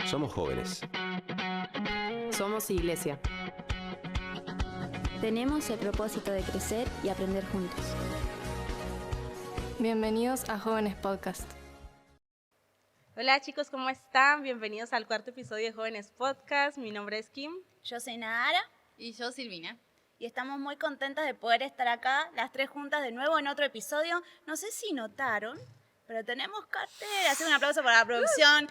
Somos jóvenes. Somos iglesia. Tenemos el propósito de crecer y aprender juntos. Bienvenidos a Jóvenes Podcast. Hola chicos, ¿cómo están? Bienvenidos al cuarto episodio de Jóvenes Podcast. Mi nombre es Kim. Yo soy Nahara. Y yo, Silvina. Y estamos muy contentas de poder estar acá, las tres juntas de nuevo en otro episodio. No sé si notaron, pero tenemos cartel. Hacer un aplauso para la producción.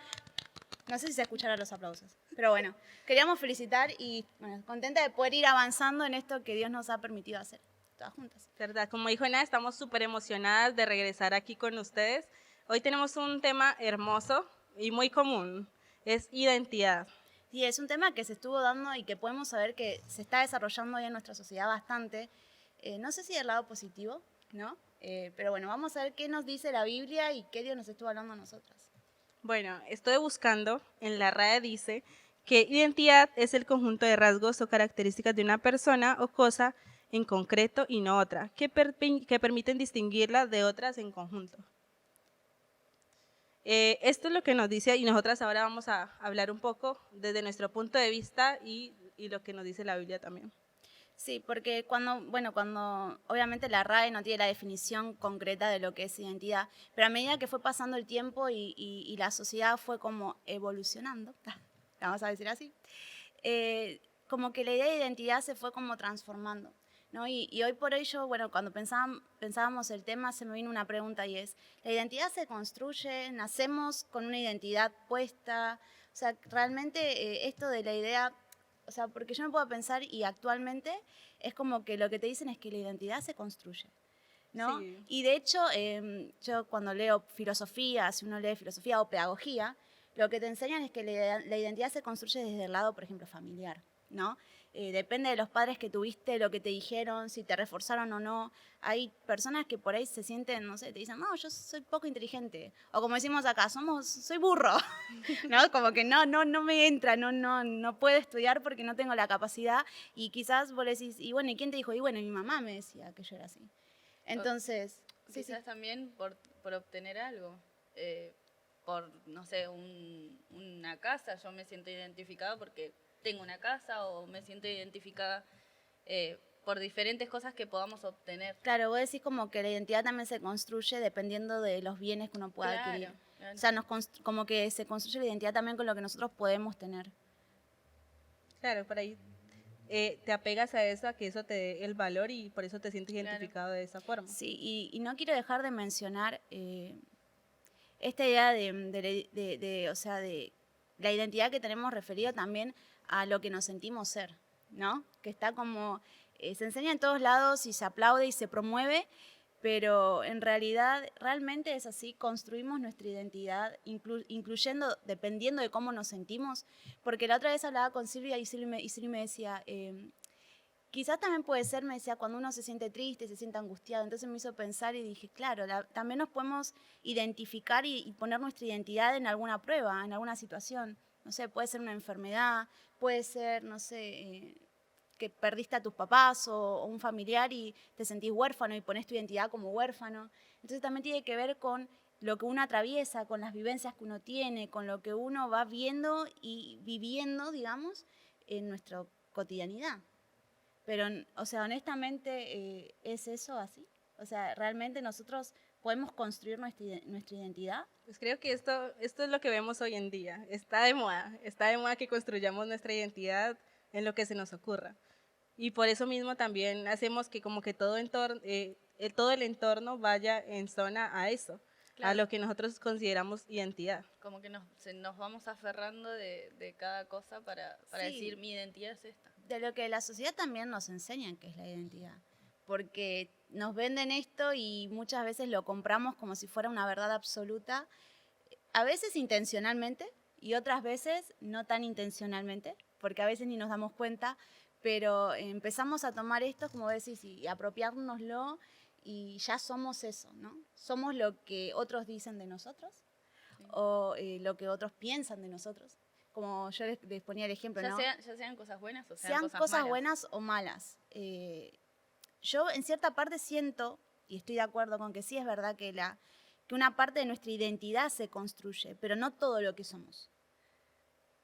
No sé si se escucharán los aplausos, pero bueno, queríamos felicitar y bueno, contenta de poder ir avanzando en esto que Dios nos ha permitido hacer, todas juntas. ¿Verdad? Como dijo Ana, estamos súper emocionadas de regresar aquí con ustedes. Hoy tenemos un tema hermoso y muy común, es identidad. Sí, es un tema que se estuvo dando y que podemos saber que se está desarrollando hoy en nuestra sociedad bastante. No sé si del lado positivo, ¿no? Pero bueno, vamos a ver qué nos dice la Biblia y qué Dios nos estuvo hablando a nosotras. Bueno, estoy buscando, en la RAE dice que identidad es el conjunto de rasgos o características de una persona o cosa en concreto y no otra, que permiten distinguirla de otras en conjunto. Esto es lo que nos dice y nosotras ahora vamos a hablar un poco desde nuestro punto de vista y lo que nos dice la Biblia también. Sí, porque cuando obviamente la RAE no tiene la definición concreta de lo que es identidad, pero a medida que fue pasando el tiempo y la sociedad fue como evolucionando, vamos a decir así, como que la idea de identidad se fue como transformando, ¿no? Y hoy por ello, bueno, cuando pensábamos el tema, se me vino una pregunta y es, ¿la identidad se construye? ¿Nacemos con una identidad puesta? O sea, realmente esto de la idea... O sea, porque yo me puedo pensar y actualmente es como que lo que te dicen es que la identidad se construye, ¿no? Sí. Y de hecho, yo cuando leo filosofía, si uno lee filosofía o pedagogía, lo que te enseñan es que la identidad se construye desde el lado, por ejemplo, familiar, ¿no? Depende de los padres que tuviste, lo que te dijeron, si te reforzaron o no. Hay personas que por ahí se sienten, no sé, te dicen, no, yo soy poco inteligente. O como decimos acá, soy burro, ¿no? Como que no me entra, no puedo estudiar porque no tengo la capacidad. Y quizás vos le decís, y bueno, ¿y quién te dijo? Y bueno, mi mamá me decía que yo era así. Entonces, Quizás también por obtener algo. Por, no sé, una casa, yo me siento identificada porque tengo una casa o me siento identificada por diferentes cosas que podamos obtener. Claro, vos decís como que la identidad también se construye dependiendo de los bienes que uno pueda adquirir. Claro. O sea, como que se construye la identidad también con lo que nosotros podemos tener. Claro, por ahí te apegas a eso, a que eso te dé el valor y por eso te sientes identificado de esa forma. Sí, y no quiero dejar de mencionar esta idea o sea, de la identidad que tenemos referido también a lo que nos sentimos ser, ¿no? Que está como, se enseña en todos lados y se aplaude y se promueve, pero en realidad realmente es así, construimos nuestra identidad, incluyendo, dependiendo de cómo nos sentimos, porque la otra vez hablaba con Silvia y Silvia me decía... quizás también puede ser, me decía, cuando uno se siente triste, se siente angustiado. Entonces me hizo pensar y dije, claro, también nos podemos identificar y poner nuestra identidad en alguna prueba, en alguna situación. No sé, puede ser una enfermedad, puede ser, no sé, que perdiste a tus papás o un familiar y te sentís huérfano y pones tu identidad como huérfano. Entonces también tiene que ver con lo que uno atraviesa, con las vivencias que uno tiene, con lo que uno va viendo y viviendo, digamos, en nuestra cotidianidad. Pero, o sea, honestamente, ¿es eso así? O sea, ¿realmente nosotros podemos construir nuestra identidad? Pues creo que esto es lo que vemos hoy en día. Está de moda que construyamos nuestra identidad en lo que se nos ocurra. Y por eso mismo también hacemos que como que todo el entorno vaya en zona a eso, claro, a lo que nosotros consideramos identidad. Como que nos vamos aferrando de cada cosa para Sí. decir mi identidad es esta. De lo que la sociedad también nos enseña que es la identidad, porque nos venden esto y muchas veces lo compramos como si fuera una verdad absoluta, a veces intencionalmente y otras veces no tan intencionalmente, porque a veces ni nos damos cuenta, pero empezamos a tomar esto, como decís, y apropiárnoslo y ya somos eso, ¿no? Somos lo que otros dicen de nosotros, sí, o lo que otros piensan de nosotros. Como yo les ponía el ejemplo, ya ¿no? Ya sean cosas buenas o Sean cosas malas. buenas o malas. Yo en cierta parte siento, y estoy de acuerdo con que sí es verdad que una parte de nuestra identidad se construye, pero no todo lo que somos.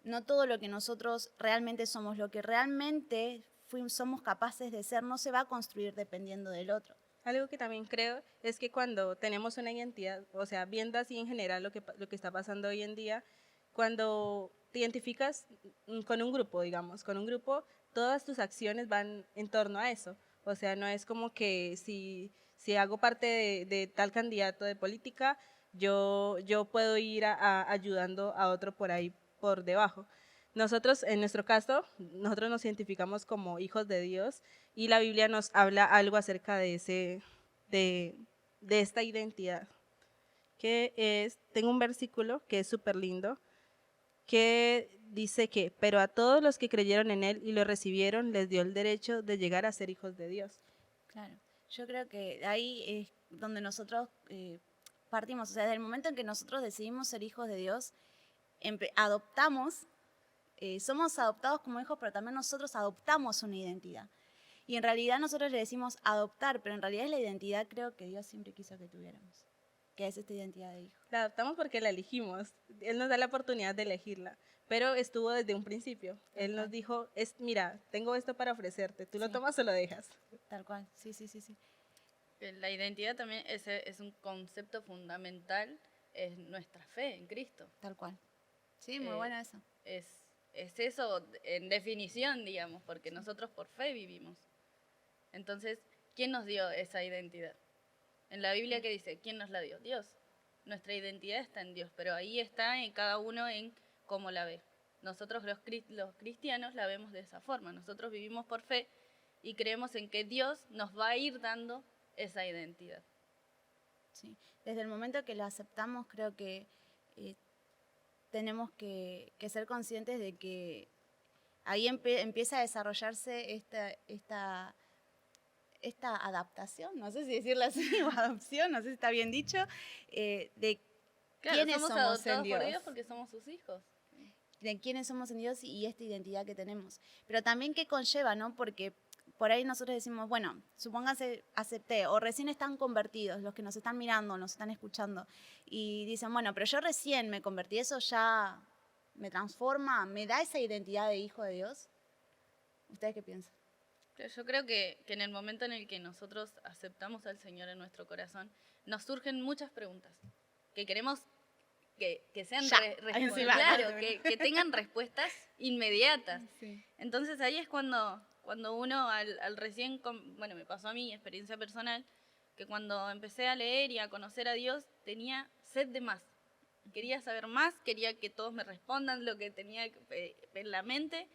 no todo lo que nosotros realmente somos, lo que realmente somos capaces de ser, no se va a construir dependiendo del otro. Algo que también creo es que cuando tenemos una identidad, o sea, viendo así en general lo que está pasando hoy en día, cuando te identificas con un grupo, digamos, con un grupo, todas tus acciones van en torno a eso. O sea, no es como que si hago parte de tal candidato de política, yo puedo ir ayudando a otro por ahí, por debajo. Nosotros, en nuestro caso, nosotros nos identificamos como hijos de Dios y la Biblia nos habla algo acerca de esta identidad, tengo un versículo que es súper lindo, que dice que, pero a todos los que creyeron en Él y lo recibieron, les dio el derecho de llegar a ser hijos de Dios. Claro, yo creo que de ahí es donde nosotros partimos, o sea, desde el momento en que nosotros decidimos ser hijos de Dios, adoptamos, somos adoptados como hijos, pero también nosotros adoptamos una identidad. Y en realidad nosotros le decimos adoptar, pero en realidad es la identidad, creo que Dios siempre quiso que tuviéramos, que es esta identidad de hijo. La adoptamos porque la elegimos, Él nos da la oportunidad de elegirla, pero estuvo desde un principio. Él nos dijo, mira, tengo esto para ofrecerte, ¿tú lo tomas o lo dejas? Tal cual, sí. La identidad también es un concepto fundamental, es nuestra fe en Cristo. Tal cual. Sí, muy bueno eso. Es eso en definición, digamos, porque nosotros por fe vivimos. Entonces, ¿quién nos dio esa identidad? En la Biblia, ¿qué dice? ¿Quién nos la dio? Dios. Nuestra identidad está en Dios, pero ahí está en cada uno en cómo la ve. Nosotros los cristianos la vemos de esa forma. Nosotros vivimos por fe y creemos en que Dios nos va a ir dando esa identidad. Sí. Desde el momento que lo aceptamos, creo que tenemos que ser conscientes de que ahí empieza a desarrollarse esta adaptación, no sé si decirlo así, o adopción, no sé si está bien dicho, de claro, quiénes somos somos adoptados en Dios. por Dios porque somos sus hijos. De quiénes somos en Dios y esta identidad que tenemos. Pero también qué conlleva, ¿no? Porque por ahí nosotros decimos, bueno, supóngase acepté, o recién están convertidos, los que nos están mirando, nos están escuchando, y dicen, bueno, pero yo recién me convertí, ¿eso ya me transforma, me da esa identidad de hijo de Dios? ¿Ustedes qué piensan? Yo creo que en el momento en el que nosotros aceptamos al Señor en nuestro corazón, nos surgen muchas preguntas que queremos que sean claro, que tengan respuestas inmediatas. Sí. Entonces ahí es cuando uno al recién, bueno, me pasó a mí, experiencia personal, que cuando empecé a leer y a conocer a Dios tenía sed de más. Quería saber más, quería que todos me respondan lo que tenía en la mente.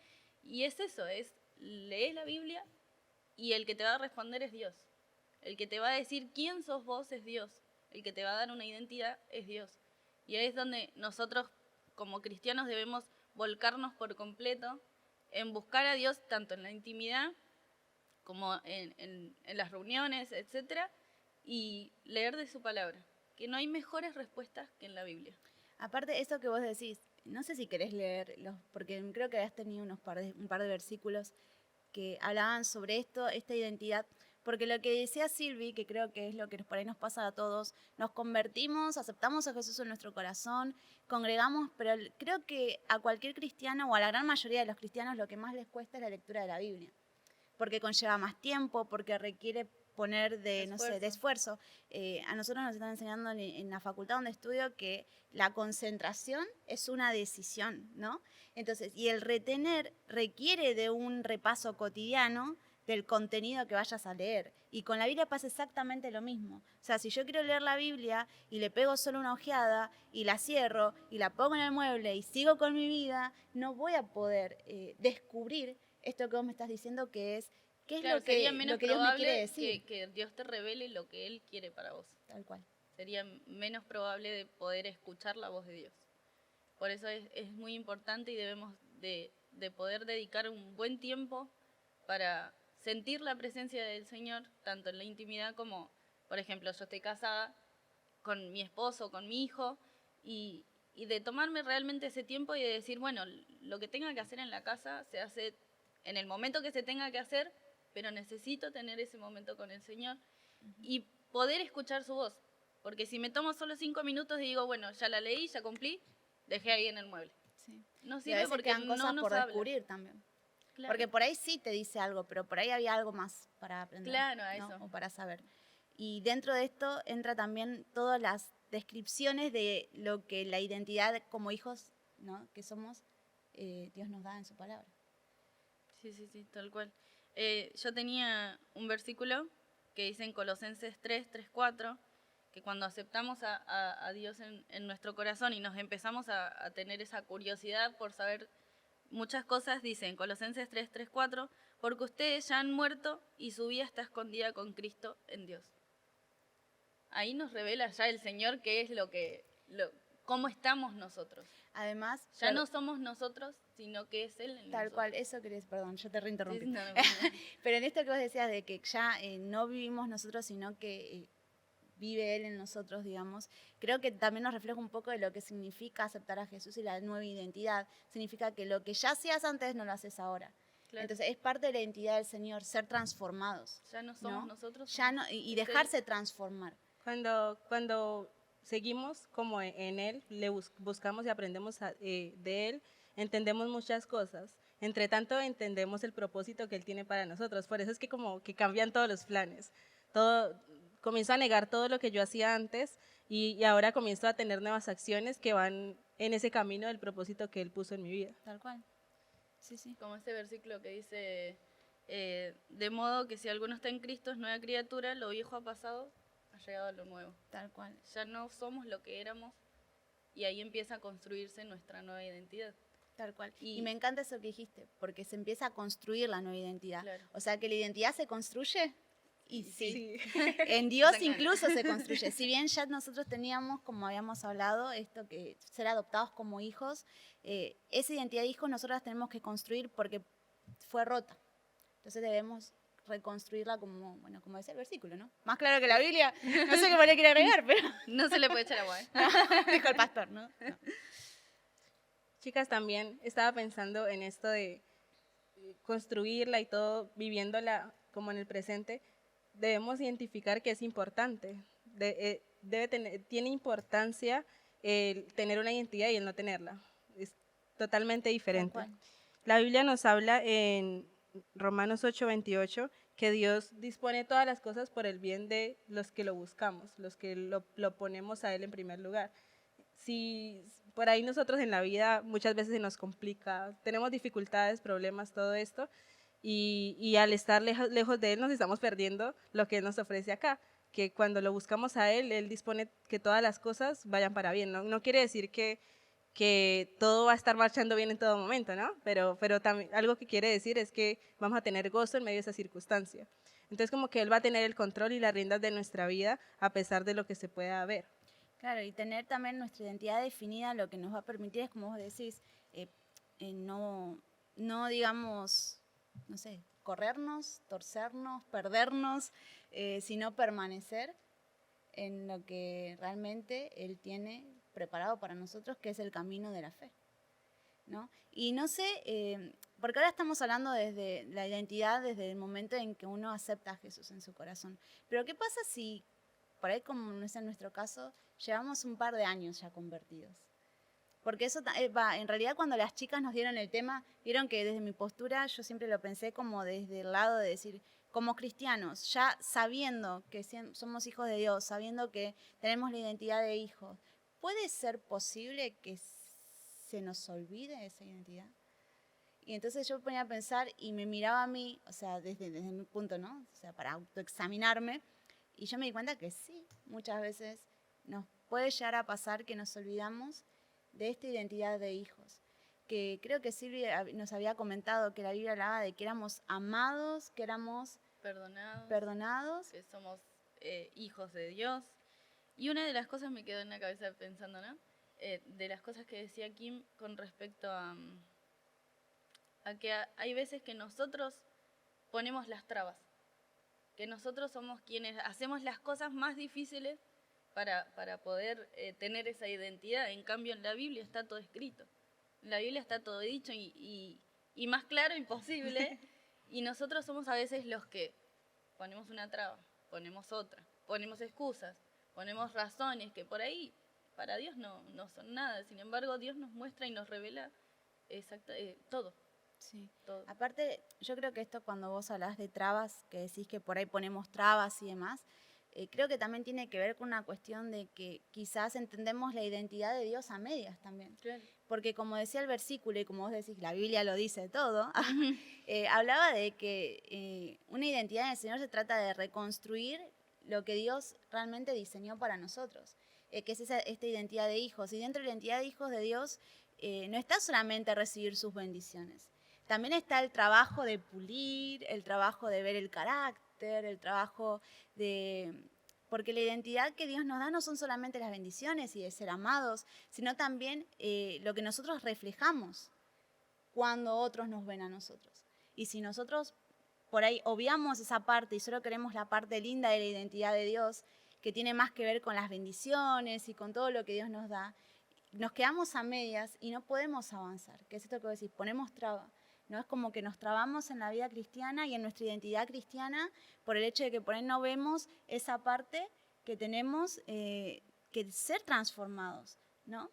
Y es eso, lees la Biblia y el que te va a responder es Dios. El que te va a decir quién sos vos es Dios. El que te va a dar una identidad es Dios. Y ahí es donde nosotros como cristianos debemos volcarnos por completo en buscar a Dios tanto en la intimidad como en las reuniones, etcétera, y leer de su palabra, que no hay mejores respuestas que en la Biblia. Aparte, eso que vos decís, no sé si querés leerlos, porque creo que habías tenido un par de versículos que hablaban sobre esto, esta identidad, porque lo que decía Silvi, que creo que es lo que por ahí nos pasa a todos, nos convertimos, aceptamos a Jesús en nuestro corazón, congregamos, pero creo que a cualquier cristiano o a la gran mayoría de los cristianos lo que más les cuesta es la lectura de la Biblia, porque conlleva más tiempo, porque requiere poner de esfuerzo. A nosotros nos están enseñando en la facultad donde estudio que la concentración es una decisión, ¿no? Entonces, y el retener requiere de un repaso cotidiano del contenido que vayas a leer. Y con la Biblia pasa exactamente lo mismo. O sea, si yo quiero leer la Biblia y le pego solo una ojeada y la cierro y la pongo en el mueble y sigo con mi vida, no voy a poder descubrir esto que vos me estás diciendo que es ¿qué es claro, lo que Dios me quiere decir? Que Dios te revele lo que Él quiere para vos. Tal cual. Sería menos probable de poder escuchar la voz de Dios. Por eso es muy importante y debemos de poder dedicar un buen tiempo para sentir la presencia del Señor, tanto en la intimidad como, por ejemplo, yo estoy casada con mi esposo, con mi hijo, y de tomarme realmente ese tiempo y de decir, bueno, lo que tenga que hacer en la casa se hace en el momento que se tenga que hacer, pero necesito tener ese momento con el Señor y poder escuchar su voz. Porque si me tomo solo 5 minutos y digo, bueno, ya la leí, ya cumplí, dejé ahí en el mueble. Sí. No Y a sirve veces porque quedan cosas no nos por habla. descubrir también. Claro. Porque por ahí sí te dice algo, pero por ahí había algo más para aprender. Claro, a ¿no? eso. O para saber. Y dentro de esto entra también todas las descripciones de lo que la identidad como hijos, ¿no? que somos, Dios nos da en su palabra. Sí, tal cual. Yo tenía un versículo que dice en Colosenses 3:4, que cuando aceptamos a Dios en nuestro corazón y nos empezamos a tener esa curiosidad por saber muchas cosas, dice en Colosenses 3:4, porque ustedes ya han muerto y su vida está escondida con Cristo en Dios. Ahí nos revela ya el Señor qué es cómo estamos nosotros. Además, Ya no somos nosotros, sino que es Él en tal nosotros. cual, eso querés, perdón, yo te reinterrumpí. Sí, no. Pero en esto que vos decías de que ya no vivimos nosotros, sino que vive Él en nosotros, digamos, creo que también nos refleja un poco de lo que significa aceptar a Jesús y la nueva identidad. Significa que lo que ya hacías antes no lo haces ahora. Claro. Entonces es parte de la identidad del Señor, ser transformados. Ya no somos ¿no? nosotros. Ya no, y dejarse transformar. Cuando seguimos como en Él, le buscamos y aprendemos de Él, entendemos muchas cosas. Entre tanto, entendemos el propósito que Él tiene para nosotros. Por eso es que como que cambian todos los planes. Comienzo a negar todo lo que yo hacía antes y ahora comienzo a tener nuevas acciones que van en ese camino del propósito que Él puso en mi vida. Tal cual. Sí. Como ese versículo que dice, de modo que si alguno está en Cristo es nueva criatura, lo viejo ha pasado, ha llegado a lo nuevo. Tal cual. Ya no somos lo que éramos y ahí empieza a construirse nuestra nueva identidad. Tal cual. Y Y me encanta eso que dijiste, porque se empieza a construir la nueva identidad. Claro. O sea, que la identidad se construye. Y sí, Sí. en Dios Exactamente. incluso se construye. Si bien ya nosotros teníamos, como habíamos hablado, esto que ser adoptados como hijos, esa identidad de hijos nosotros tenemos que construir porque fue rota. Entonces debemos reconstruirla como decía el versículo, ¿no? Más claro que la Biblia. No sé qué más le quiere agregar, pero no se le puede echar agua. dijo el pastor, ¿no? Chicas, también estaba pensando en esto de construirla y todo, viviéndola como en el presente. Debemos identificar que es importante. Tiene importancia el tener una identidad y el no tenerla. Es totalmente diferente. Tal cual. La Biblia nos habla en Romanos 8:28 que Dios dispone todas las cosas por el bien de los que lo buscamos, los que lo ponemos a Él en primer lugar. Si por ahí nosotros en la vida muchas veces se nos complica, tenemos dificultades, problemas, todo esto, y al estar lejos de Él nos estamos perdiendo lo que Él nos ofrece acá, que cuando lo buscamos a Él, Él dispone que todas las cosas vayan para bien. No quiere decir que todo va a estar marchando bien en todo momento, ¿no? Pero también algo que quiere decir es que vamos a tener gozo en medio de esa circunstancia. Entonces como que Él va a tener el control y las riendas de nuestra vida a pesar de lo que se pueda ver. Claro, y tener también nuestra identidad definida lo que nos va a permitir es, como vos decís, no digamos, no sé, corrernos, torcernos, perdernos, sino permanecer en lo que realmente Él tiene preparado para nosotros, que es el camino de la fe, ¿no? Y no sé, porque ahora estamos hablando desde la identidad, desde el momento en que uno acepta a Jesús en su corazón. Pero ¿qué pasa si, por ahí como no es en nuestro caso, llevamos un par de años ya convertidos? Porque eso en realidad cuando las chicas nos dieron el tema, vieron que desde mi postura yo siempre lo pensé como desde el lado de decir, como cristianos, ya sabiendo que somos hijos de Dios, sabiendo que tenemos la identidad de hijos, ¿puede ser posible que se nos olvide esa identidad? Y entonces yo me ponía a pensar y me miraba a mí, o sea, desde mi punto, ¿no? O sea, para autoexaminarme, y yo me di cuenta que sí, muchas veces nos puede llegar a pasar que nos olvidamos de esta identidad de hijos. Que creo que Silvia nos había comentado que la Biblia hablaba de que éramos amados, que éramos perdonados. Que somos hijos de Dios. Y una de las cosas me quedó en la cabeza pensando, ¿no? De las cosas que decía Kim con respecto a que hay veces que nosotros ponemos las trabas, que nosotros somos quienes hacemos las cosas más difíciles para poder tener esa identidad. En cambio, en la Biblia está todo escrito. En la Biblia está todo dicho y más claro imposible. Y nosotros somos a veces los que ponemos una traba, ponemos otra, ponemos excusas, ponemos razones que por ahí para Dios no son nada. Sin embargo, Dios nos muestra y nos revela todo. Sí. Todo. Aparte, yo creo que esto cuando vos hablás de trabas, que decís que por ahí ponemos trabas y demás, creo que también tiene que ver con una cuestión de que quizás entendemos la identidad de Dios a medias también. Claro. Porque como decía el versículo, y como vos decís, la Biblia lo dice todo, hablaba de que una identidad en el Señor se trata de reconstruir lo que Dios realmente diseñó para nosotros, que es esta identidad de hijos. Y dentro de la identidad de hijos de Dios no está solamente recibir sus bendiciones, también está el trabajo de pulir, el trabajo de ver el carácter, el trabajo de... Porque la identidad que Dios nos da no son solamente las bendiciones y de ser amados, sino también lo que nosotros reflejamos cuando otros nos ven a nosotros. Y si nosotros por ahí obviamos esa parte y solo queremos la parte linda de la identidad de Dios, que tiene más que ver con las bendiciones y con todo lo que Dios nos da, nos quedamos a medias y no podemos avanzar. ¿Qué es esto que vos decís? Ponemos traba. ¿No? Es como que nos trabamos en la vida cristiana y en nuestra identidad cristiana por el hecho de que por ahí no vemos esa parte que tenemos que ser transformados, ¿no?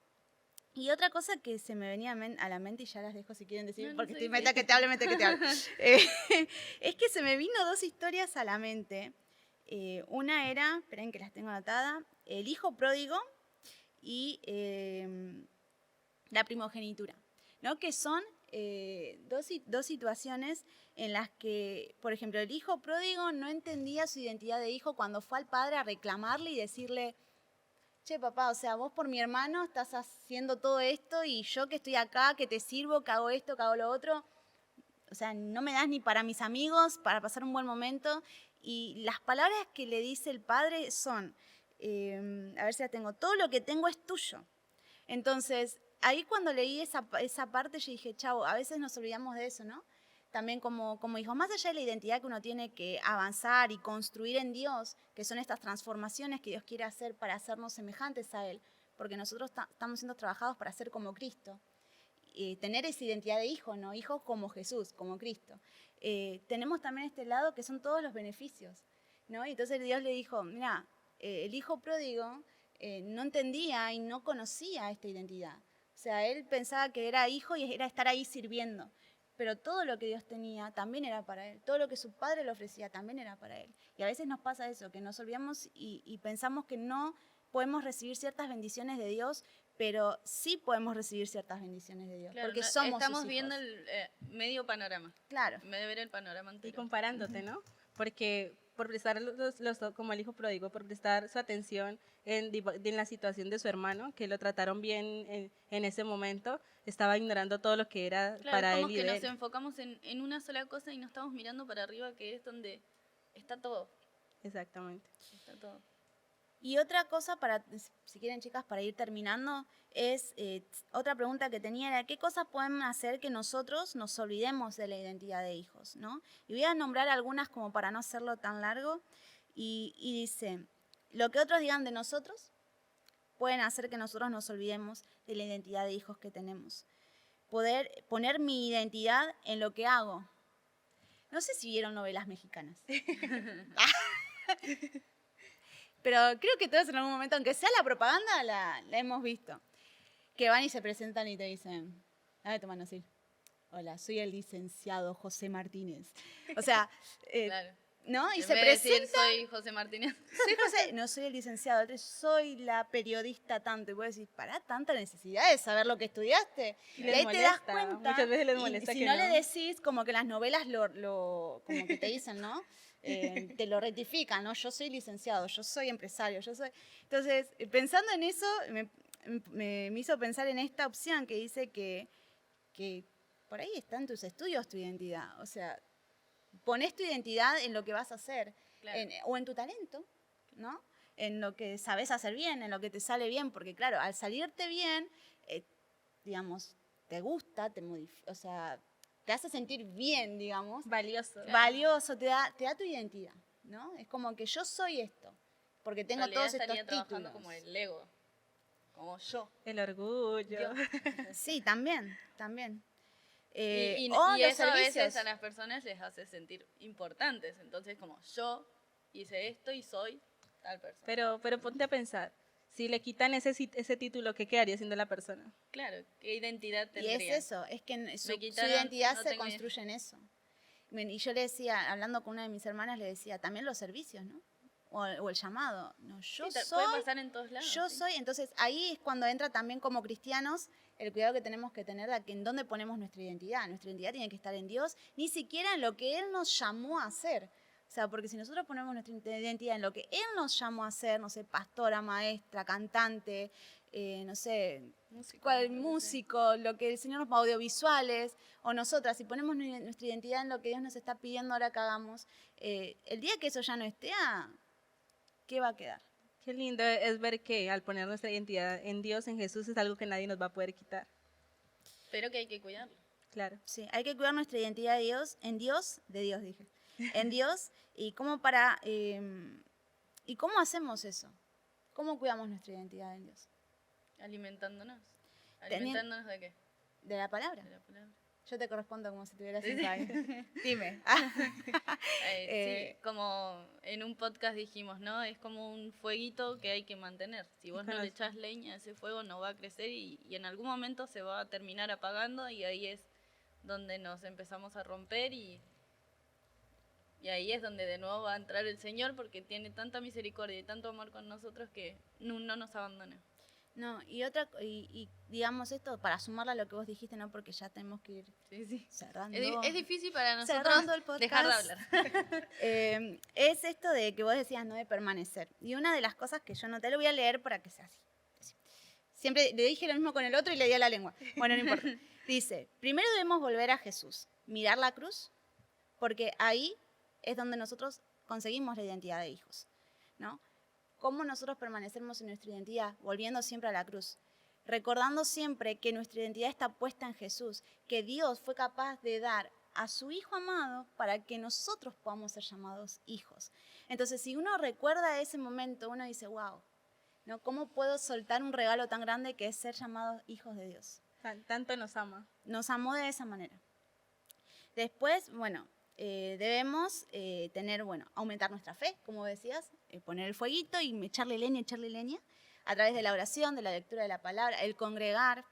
Y otra cosa que se me venía a la mente, y ya las dejo si quieren decir, No, porque no estoy sé. meta que te hable, meta que te hable. Es que se me vino dos historias a la mente. Una era, esperen que las tengo anotadas, el hijo pródigo y la primogenitura, ¿no? Que son dos situaciones en las que, por ejemplo, el hijo pródigo no entendía su identidad de hijo cuando fue al padre a reclamarle y decirle, che, papá, o sea, vos por mi hermano estás haciendo todo esto y yo que estoy acá, que te sirvo, que hago esto, que hago lo otro, o sea, no me das ni para mis amigos, para pasar un buen momento. Y las palabras que le dice el padre son, a ver si las tengo, todo lo que tengo es tuyo. Entonces, ahí cuando leí esa parte, yo dije, chau, a veces nos olvidamos de eso, ¿no? También como hijos, más allá de la identidad que uno tiene que avanzar y construir en Dios, que son estas transformaciones que Dios quiere hacer para hacernos semejantes a Él, porque nosotros estamos siendo trabajados para ser como Cristo. Tener esa identidad de hijo, ¿no? Hijos como Jesús, como Cristo. Tenemos también este lado que son todos los beneficios, ¿no? Y entonces Dios le dijo, mira, el hijo pródigo no entendía y no conocía esta identidad. O sea, él pensaba que era hijo y era estar ahí sirviendo. Pero todo lo que Dios tenía también era para él. Todo lo que su padre le ofrecía también era para él. Y a veces nos pasa eso, que nos olvidamos y pensamos que no podemos recibir ciertas bendiciones de Dios, pero sí podemos recibir ciertas bendiciones de Dios, Claro, porque somos estamos sus hijos. viendo el medio panorama, Claro. en vez de ver el panorama Y entero. comparándote, ¿no? Porque por prestar, como el hijo pródigo, por prestar su atención en la situación de su hermano, que lo trataron bien en ese momento, estaba ignorando todo lo que era Claro, para como él y que de nos él. enfocamos en una sola cosa y no estamos mirando para arriba, que es donde está todo. Exactamente. Está todo. Y otra cosa, si quieren chicas, para ir terminando, es otra pregunta que tenía era, ¿qué cosas podemos hacer que nosotros nos olvidemos de la identidad de hijos? ¿No? Y voy a nombrar algunas como para no hacerlo tan largo. Y dice, lo que otros digan de nosotros pueden hacer que nosotros nos olvidemos de la identidad de hijos que tenemos. Poner mi identidad en lo que hago. No sé si vieron novelas mexicanas. Pero creo que todos en algún momento, aunque sea la propaganda, la hemos visto. Que van y se presentan y te dicen, dame tu mano así. Hola, soy el licenciado José Martínez. O sea, Claro. ¿no? Y En se vez de decir, presenta. soy José Martínez. Soy José, no soy el licenciado, soy la periodista tanto. Y vos decís, ¿para tanta necesidad de saber lo que estudiaste? Y Y les ahí te das molesta, cuenta. muchas veces les y molesta si que no no. le decís, como que las novelas como que te dicen, ¿no? Te lo rectifican, ¿no? Yo soy licenciado, yo soy empresario, yo soy... Entonces, pensando en eso, me hizo pensar en esta opción que dice que por ahí está en tus estudios tu identidad. O sea, pones tu identidad en lo que vas a hacer, Claro. o en tu talento, ¿no? En lo que sabes hacer bien, en lo que te sale bien, porque claro, al salirte bien, digamos, te gusta, o sea, te hace sentir bien, digamos, Valioso. valioso, te da tu identidad, ¿no? Es como que yo soy esto, porque tengo En realidad todos estos estaría trabajando títulos. como el ego, como yo. El orgullo. Sí, también. Y O los eso a servicios. veces a las personas les hace sentir importantes. Entonces, como yo hice esto y soy tal persona. Pero ponte a pensar, Si le quitan ese título, ¿qué quedaría siendo la persona? Claro, ¿qué identidad Y tendría? es eso, es que su quitaron, identidad no se tengo construye en eso. Y yo le decía, hablando con una de mis hermanas, le decía, también los servicios, ¿no? O el llamado. No, yo Sí, soy, puede pasar en todos lados. yo sí. soy. Entonces ahí es cuando entra también como cristianos el cuidado que tenemos que tener de que en dónde ponemos nuestra identidad. Nuestra identidad tiene que estar en Dios, ni siquiera en lo que Él nos llamó a hacer. O sea, porque si nosotros ponemos nuestra identidad en lo que Él nos llamó a hacer, no sé, pastora, maestra, cantante, no sé, músico, lo que el Señor nos audiovisuales, o nosotras, si ponemos nuestra identidad en lo que Dios nos está pidiendo ahora que hagamos, el día que eso ya no esté, ¿qué va a quedar? Qué lindo es ver que al poner nuestra identidad en Dios, en Jesús, es algo que nadie nos va a poder quitar. Pero que hay que cuidarlo. Claro. Sí, hay que cuidar nuestra identidad de Dios, en Dios y y cómo hacemos eso, cómo cuidamos nuestra identidad en Dios, Alimentándonos. Teni- ¿Alimentándonos de qué? de la palabra. De la palabra. Yo te correspondo como si tuvieras Sí, 5 sí. años. Dime. Sí, como en un podcast dijimos, ¿no? Es como un fueguito que hay que mantener. Si vos no le echás leña a ese fuego, no va a crecer y en algún momento se va a terminar apagando y ahí es donde nos empezamos a romper y ahí es donde de nuevo va a entrar el Señor porque tiene tanta misericordia y tanto amor con nosotros que no nos abandona. No, y digamos esto para sumarle a lo que vos dijiste, ¿no? Porque ya tenemos que ir Sí, sí. cerrando. Es difícil para nosotros cerrando el podcast. dejar de hablar. Es esto de que vos decías, ¿no? De permanecer. Y una de las cosas que yo noté, lo voy a leer para que sea así. Siempre le dije lo mismo con el otro y le di a la lengua. Bueno, no importa. Dice, primero debemos volver a Jesús, mirar la cruz, porque ahí es donde nosotros conseguimos la identidad de hijos, ¿no? ¿Cómo nosotros permanecemos en nuestra identidad? Volviendo siempre a la cruz. Recordando siempre que nuestra identidad está puesta en Jesús, que Dios fue capaz de dar a su Hijo amado para que nosotros podamos ser llamados hijos. Entonces, si uno recuerda ese momento, uno dice, wow, ¿no? ¿Cómo puedo soltar un regalo tan grande que es ser llamados hijos de Dios? Tanto nos ama. Nos amó de esa manera. Después, bueno, debemos aumentar nuestra fe, como decías, poner el fueguito y echarle leña, a través de la oración, de la lectura de la palabra, el congregar.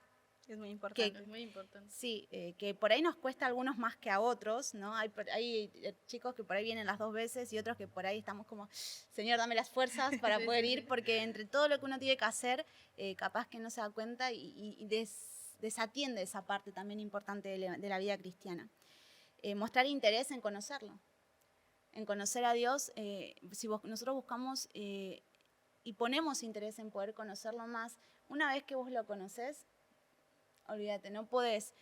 Es muy importante. Es muy importante. Sí, que por ahí nos cuesta a algunos más que a otros, ¿no? Hay chicos que por ahí vienen las 2 veces y otros que por ahí estamos como, Señor, dame las fuerzas para poder ir, porque entre todo lo que uno tiene que hacer, capaz que no se da cuenta y desatiende esa parte también importante de la vida cristiana. Mostrar interés en conocerlo, en conocer a Dios. Nosotros buscamos y ponemos interés en poder conocerlo más, una vez que vos lo conocés, olvídate, no podés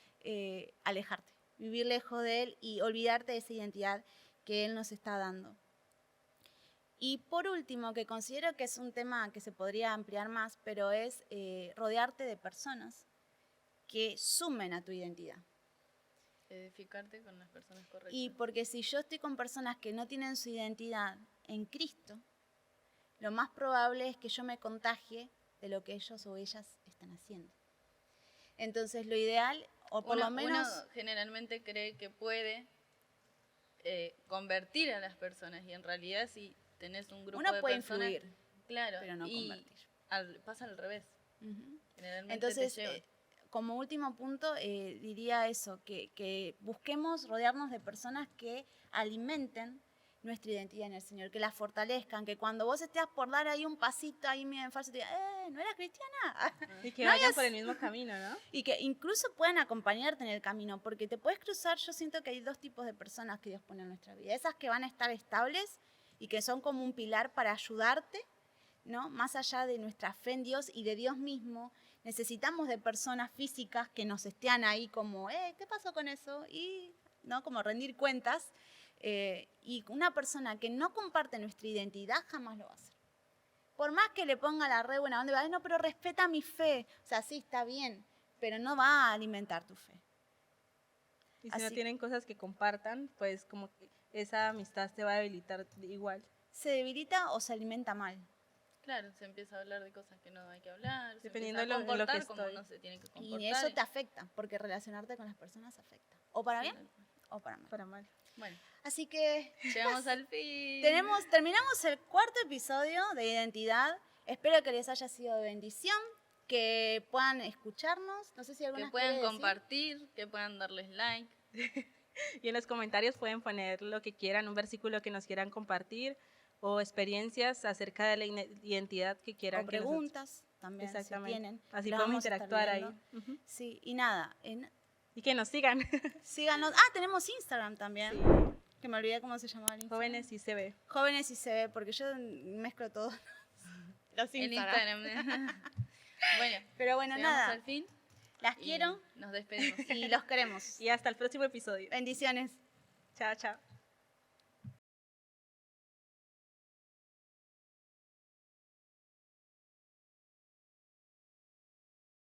alejarte, vivir lejos de Él y olvidarte de esa identidad que Él nos está dando. Y por último, que considero que es un tema que se podría ampliar más, pero es rodearte de personas que sumen a tu identidad. Edificarte con las personas correctas. Y porque si yo estoy con personas que no tienen su identidad en Cristo, lo más probable es que yo me contagie de lo que ellos o ellas están haciendo. Entonces lo ideal, o por lo menos... Uno generalmente cree que puede convertir a las personas y en realidad si tenés un grupo uno de puede personas... influir, claro, pero no y convertir. pasa al revés. Uh-huh. Generalmente Entonces, te llevan. como último punto, diría eso, que busquemos rodearnos de personas que alimenten nuestra identidad en el Señor, que la fortalezcan, que cuando vos estés por dar ahí un pasito ahí medio en falso, te digan, ¿no eras cristiana? Y que vayan por el mismo camino, ¿no? Y que incluso puedan acompañarte en el camino, porque te puedes cruzar. Yo siento que hay 2 tipos de personas que Dios pone en nuestra vida. Esas que van a estar estables y que son como un pilar para ayudarte, ¿no? Más allá de nuestra fe en Dios y de Dios mismo, necesitamos de personas físicas que nos estén ahí como, ¿qué pasó con eso? Y, ¿no? Como rendir cuentas. Y una persona que no comparte nuestra identidad jamás lo va a hacer. Por más que le ponga la re buena onda, no, pero respeta mi fe. O sea, sí, está bien, pero no va a alimentar tu fe. Y si no tienen cosas que compartan, pues como que esa amistad se va a debilitar igual. Se debilita o se alimenta mal. Claro, se empieza a hablar de cosas que no hay que hablar, dependiendo se empieza a comportar de lo que como estoy. no se tiene que comportar. Y eso te afecta, porque relacionarte con las personas afecta. O para bien o para mal. Para mal. Bueno, Así que llegamos al fin. terminamos el 4.º episodio de Identidad. espero que les haya sido de bendición, que puedan escucharnos. No sé si alguna Que puedan compartir, que puedan darles like. Y en los comentarios pueden poner lo que quieran, un versículo que nos quieran compartir o experiencias acerca de la identidad que quieran. O preguntas también, si Exactamente. tienen. Así Las podemos vamos a estar interactuar ahí. viendo. Ujú. Sí, y nada, Y que nos sigan. síganos. Tenemos Instagram también. Sí. Que me olvidé cómo se llamaba el Instagram. Jóvenes y se ve. Jóvenes y se ve, porque yo mezclo todo. Los En Instagram. Instagram. Bueno, Pero bueno, llegamos nada. al fin. Las y quiero nos despedimos. y los queremos. Y hasta el próximo episodio. Bendiciones. Chao, chao.